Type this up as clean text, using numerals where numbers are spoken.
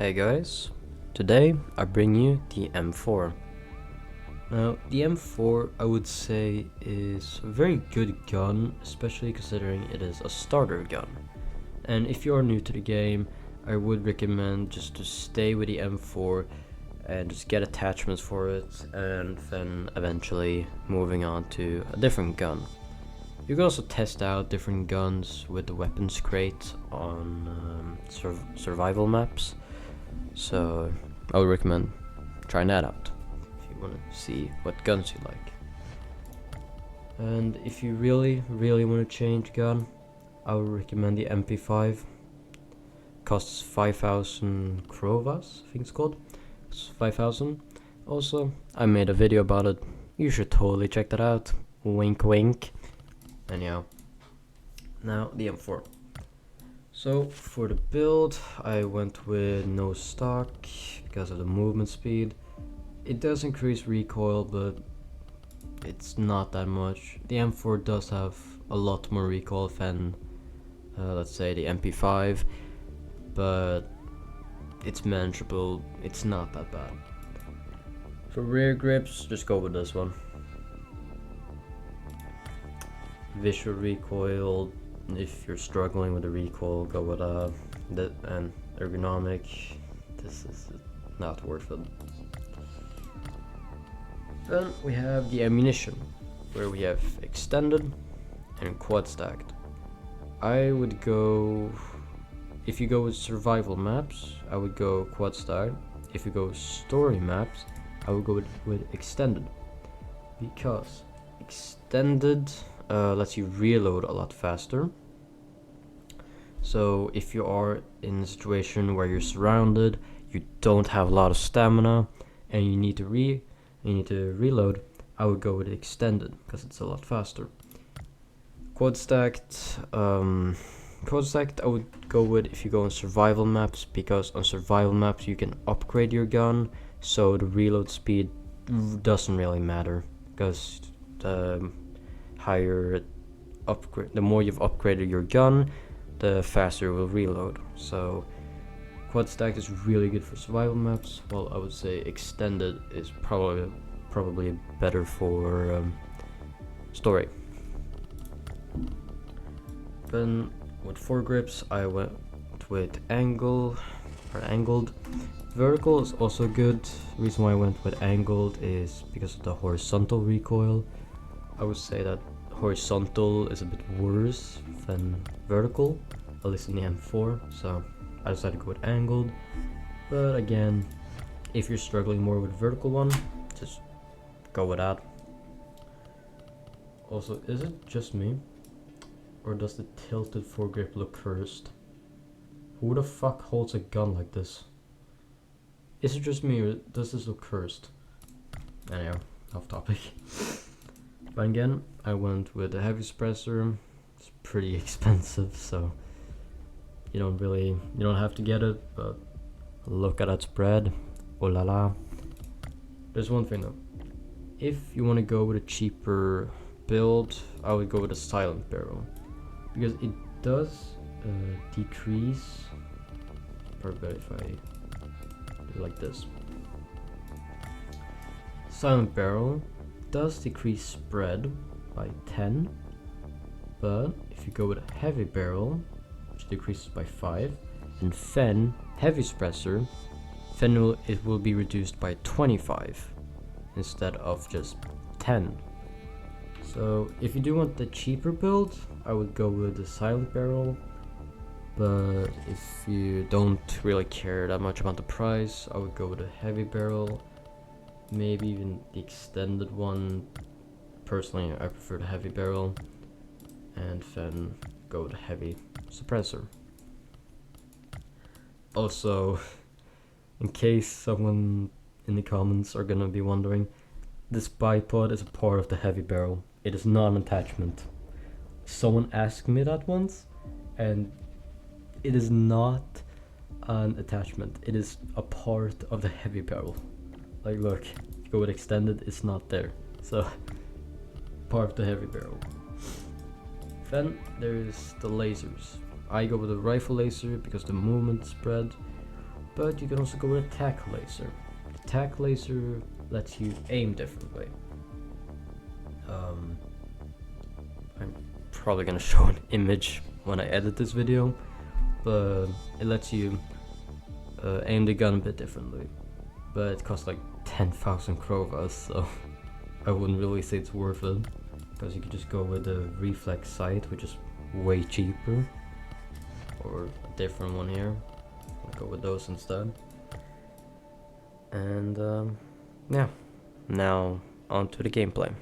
Hey guys, today I bring you the M4. Now the M4 I would say is a very good gun, especially considering it is a starter gun. And if you are new to the game, I would recommend just to stay with the M4 and just get attachments for it and then eventually moving on to a different gun. You can also test out different guns with the weapons crate on survival maps. So I would recommend trying that out if you want to see what guns you like. And if you really want to change gun, I would recommend the MP5. Costs 5,000 krovas, I think it's called. It's 5,000. Also, I made a video about it. You should totally check that out. Wink wink. Anyhow, now the M4. So for the build, I went with no stock because of the movement speed. It does increase recoil, but it's not that much. The M4 does have a lot more recoil than, let's say, the MP5, but it's manageable. It's not that bad. For rear grips, just go with this one. Visual recoil. If you're struggling with the recoil, go with that, and ergonomic. This is not worth it. Then we have the ammunition, where we have extended and quad stacked. I would go, if you go with survival maps, I would go quad stacked. If you go story maps, I would go with extended, because extended lets you reload a lot faster. So if you are in a situation where you're surrounded, you don't have a lot of stamina, and you need to reload, I would go with extended because it's a lot faster. Quad stacked, I would go with if you go on survival maps, because on survival maps you can upgrade your gun, so the reload speed doesn't really matter, because the more you've upgraded your gun, the faster it will reload. So quad stacked is really good for survival maps, while I would say extended is probably better for story. Then with foregrips, I went with angled. Vertical is also good. The reason why I went with angled is because of the horizontal recoil. I would say that horizontal is a bit worse than vertical, at least in the M4, so I decided to go with angled. But again, if you're struggling more with vertical one, just go with that. Also, is it just me, or does the tilted foregrip look cursed? Who the fuck holds a gun like this? Is it just me, or does this look cursed? Anyhow, off topic. But again, I went with a heavy suppressor. It's pretty expensive, so you don't have to get it, but look at that spread. Oh la la. There's one thing though. If you want to go with a cheaper build, I would go with a silent barrel, because it does decrease. Probably better if I do it like this. Silent barrel does decrease spread by 10, but if you go with a heavy barrel, which decreases by 5, and then heavy suppressor, then it will be reduced by 25 instead of just 10. So if you do want the cheaper build, I would go with the silent barrel, but if you don't really care that much about the price, I would go with a heavy barrel. Maybe even the extended one. Personally, I prefer the heavy barrel, and then go with a heavy suppressor. Also, in case someone in the comments are gonna be wondering, this bipod is a part of the heavy barrel. It is not an attachment. Someone asked me that once, and it is not an attachment. It is a part of the heavy barrel. Like, look, if you go with extended, it's not there. So, part of the heavy barrel. Then there's the lasers. I go with a rifle laser because the movement spread, but you can also go with attack laser. Attack laser lets you aim differently. I'm probably gonna show an image when I edit this video, but it lets you aim the gun a bit differently. But it costs like 10,000 krovas, so I wouldn't really say it's worth it, because you could just go with the reflex sight, which is way cheaper, or a different one here. I'll go with those instead. And yeah, now on to the gameplay.